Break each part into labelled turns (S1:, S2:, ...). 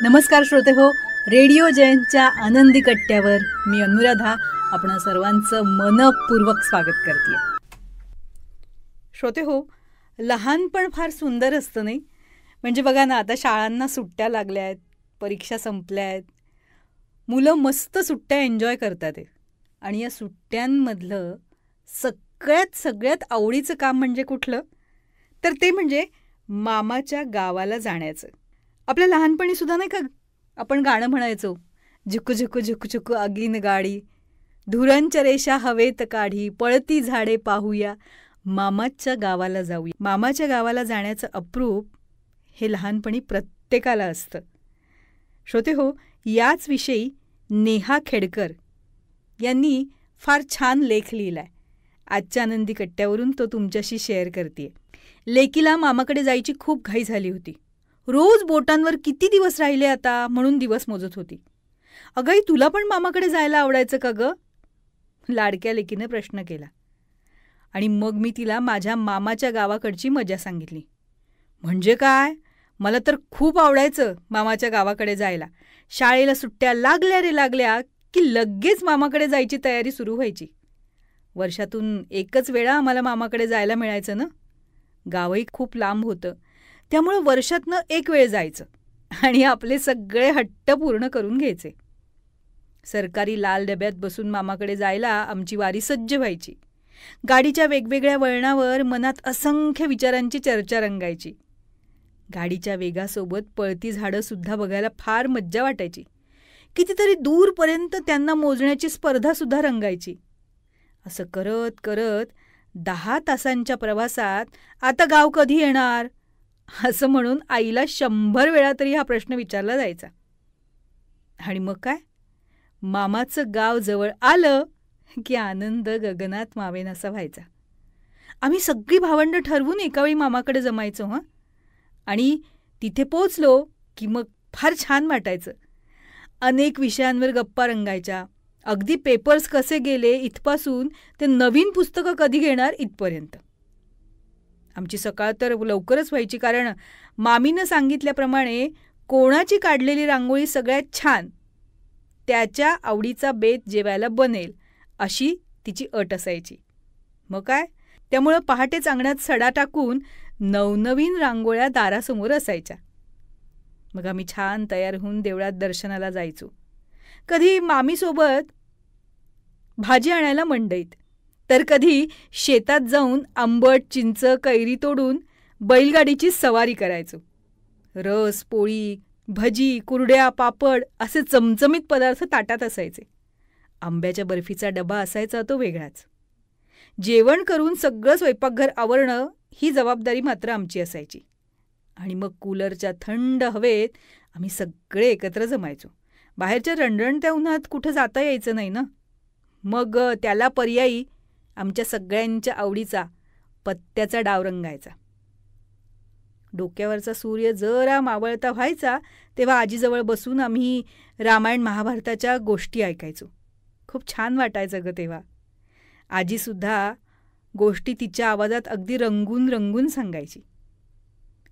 S1: नमस्कार श्रोते हो, रेडिओ जयंतच्या आनंदी कट्ट्यावर मी अनुराधा आपण सर्वांचं मनपूर्वक स्वागत करते. श्रोते हो, लहानपण फार सुंदर असतं नाही? म्हणजे बघा ना, आता शाळांना सुट्ट्या लागल्या आहेत, परीक्षा संपल्या आहेत, मुलं मस्त सुट्ट्या एन्जॉय करतात आहे. आणि या सुट्ट्यांमधलं सगळ्यात आवडीचं काम म्हणजे कुठलं? तर ते म्हणजे मामाच्या गावाला जाण्याचं. आपल्या लहानपणीसुद्धा नाही का आपण गाणं म्हणायचो, झुकू झुकू झुकू झुकू आगीन गाडी, धुरांच्या रेषा हवेत काढी, पळती झाडे पाहूया, मामाच्या गावाला जाऊया. मामाच्या गावाला जाण्याचं अप्रूप हे लहानपणी प्रत्येकाला असतं. श्रोते हो, याच विषयी नेहा खेडकर यांनी फार छान लेख लिहिलाय. आजच्या आनंदी कट्ट्यावरून तो तुमच्याशी शेअर करते. लेकीला मामाकडे जायची खूप घाई झाली होती. रोज बोटांवर किती दिवस राहिले आता म्हणून दिवस मोजत होती. अगं, तुला पण मामाकडे जायला आवडायचं का गं? लाडक्या लेकीने प्रश्न केला. आणि मग मी तिला माझ्या मामाच्या गावाकडची मजा सांगितली. म्हणजे काय, मला तर खूप आवडायचं मामाच्या गावाकडे जायला. शाळेला सुट्ट्या लागल्या की लगेच मामाकडे जायची तयारी सुरू व्हायची. वर्षातून एकच वेळा आम्हाला मामाकडे जायला मिळायचं ना. गावही खूप लांब होतं, त्यामुळं वर्षातनं एक वेळ जायचं आणि आपले सगळे हट्ट पूर्ण करून घ्यायचे. सरकारी लाल डब्यात बसून मामाकडे जायला आमची वारी सज्ज व्हायची. गाडीच्या वेगवेगळ्या वळणावर मनात असंख्य विचारांची चर्चा रंगायची. गाडीच्या वेगासोबत पळती झाडंसुद्धा बघायला फार मज्जा वाटायची. कितीतरी दूरपर्यंत त्यांना मोजण्याची स्पर्धासुद्धा रंगायची. असं करत करत 10 तासांच्या प्रवासात आता गाव कधी येणार असं म्हणून आईला 100 वेळा तरी हा प्रश्न विचारला जायचा. आणि मग काय, मामाचं गाव जवळ आलं की आनंद गगनात मावेनासा व्हायचा. आम्ही सगळी भावंडं ठरवून एकावेळी मामाकडे जमायचो. आणि तिथे पोचलो की मग फार छान वाटायचं. अनेक विषयांवर गप्पा रंगायच्या. अगदी पेपर्स कसे गेले इथपासून ते नवीन पुस्तकं कधी घेणार इथपर्यंत. आमची सकाळ तर लवकरच व्हायची, कारण मामीनं सांगितल्याप्रमाणे कोणाची काढलेली रांगोळी सगळ्यात छान त्याच्या आवडीचा बेत जेवायला बनेल अशी तिची अट असायची. मग काय, त्यामुळं पहाटेच अंगणात सडा टाकून नवनवीन रांगोळ्या दारासमोर असायच्या. मग आम्ही छान तयार होऊन देवळात दर्शनाला जायचो. कधी मामीसोबत भाजी आणायला मंडईत, तर कधी शेतात जाऊन आंबट, चिंच, कैरी तोडून बैलगाडीची सवारी करायचो. रस, पोळी, भजी, कुरड्या, पापड असे चमचमीत पदार्थ ताटात असायचे. आंब्याच्या बर्फीचा डबा असायचा तो वेगळाच. जेवण करून सगळं स्वयंपाकघर आवरणं ही जबाबदारी मात्र आमची असायची. आणि मग कूलरच्या थंड हवेत आम्ही सगळे एकत्र जमायचो. बाहेरच्या रणरणत्या उन्हात कुठं जाता यायचं नाही ना. मग त्याला पर्यायी आमच्या सगळ्यांच्या आवडीचा पत्त्याचा डाव रंगायचा. डोक्यावरचा सूर्य जरा मावळता व्हायचा तेव्हा आजीजवळ बसून आम्ही रामायण महाभारताच्या गोष्टी ऐकायचो. खूप छान वाटायचं गं तेव्हा. आजीसुद्धा गोष्टी तिच्या आवाजात अगदी रंगून रंगून सांगायची.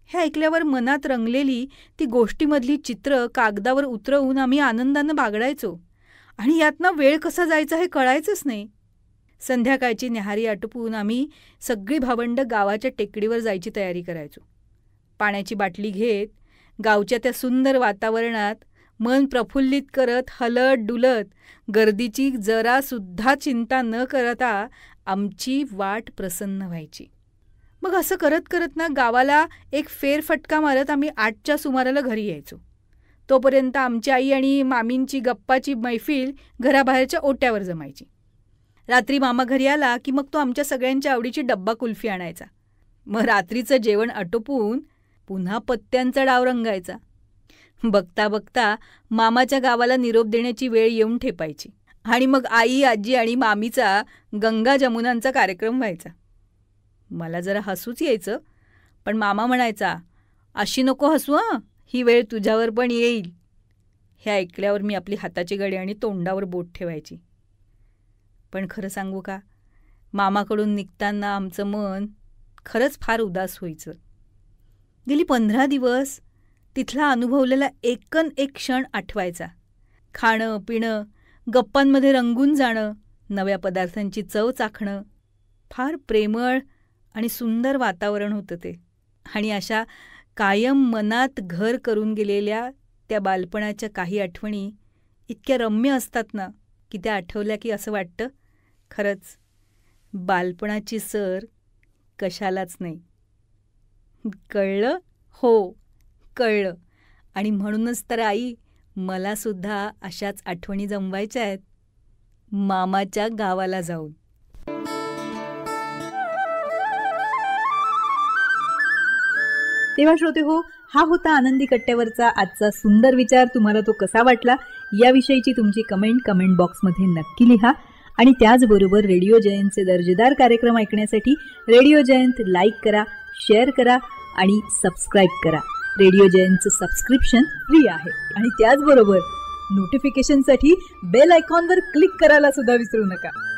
S1: हे ऐकल्यावर मनात रंगलेली ती गोष्टीमधली चित्र कागदावर उतरवून आम्ही आनंदानं बागडायचो. आणि यातनं वेळ कसा जायचा हे कळायचंच नाही. संध्याकाळची न्याहारी आटोपून आम्ही सगळी भावंड गावाच्या टेकडीवर जायची तयारी करायचो. पाण्याची बाटली घेत गावच्या त्या सुंदर वातावरणात मन प्रफुल्लित करत हलत डुलत गर्दीची जरासुद्धा चिंता न करता आमची वाट प्रसन्न व्हायची. मग असं करत करत ना गावाला एक फेरफटका मारत आम्ही 8च्या सुमाराला घरी यायचो. तोपर्यंत आमची आई आणि मामींची गप्पाची मैफिल घराबाहेरच्या ओट्यावर जमायची. रात्री मामा घरी आला की मग तो आमच्या सगळ्यांच्या आवडीची डब्बा कुल्फी आणायचा. मग रात्रीचं जेवण आटोपून पुन्हा पत्त्यांचा डाव रंगायचा. बघता बघता मामाच्या गावाला निरोप देण्याची वेळ येऊन ठेपायची. आणि मग आई, आजी आणि मामीचा गंगा जमुनांचा कार्यक्रम व्हायचा. मला जरा हसूच यायचं, पण मामा म्हणायचा, अशी नको हसू हं, ही वेळ तुझ्यावर पण येईल. हे ऐकल्यावर मी आपली हाताची घडी आणि तोंडावर बोट ठेवायची. पण खरं सांगू का, मामाकडून निघताना आमचं मन खरंच फार उदास व्हायचं. गेली 15 दिवस तिथला अनुभवलेला एकन एक क्षण आठवायचा. खाणं पिणं, गप्पांमध्ये रंगून जाणं, नव्या पदार्थांची चव चाखणं, फार प्रेमळ आणि सुंदर वातावरण होतं ते. आणि अशा कायम मनात घर करून गेलेल्या त्या बालपणाच्या काही आठवणी इतक्या रम्य असतात ना, की त्या आठवल्या की असं वाटतं खरंच बालपणाची सर कशालाच नाही. कळलं? हो, कळलं. आणि म्हणूनच तर आई, मलासुद्धा अशाच आठवणी जमवायच्या आहेत मामाच्या गावाला जाऊन. तेव्हा श्रोते हो, हा होता आनंदी कट्ट्यावरचा आजचा सुंदर विचार. तुम्हाला तो कसा वाटला याविषयीची तुमची कमेंट बॉक्समध्ये नक्की लिहा. आणि त्याचबरोबर रेडिओ जयंतचे दर्जेदार कार्यक्रम ऐकण्यासाठी रेडिओ जयंत लाईक करा, शेअर करा आणि सबस्क्राईब करा. रेडिओ जयंतचं सबस्क्रिप्शन फ्री आहे. आणि त्याचबरोबर नोटिफिकेशनसाठी बेल आयकॉनवर क्लिक करायला सुद्धा विसरू नका.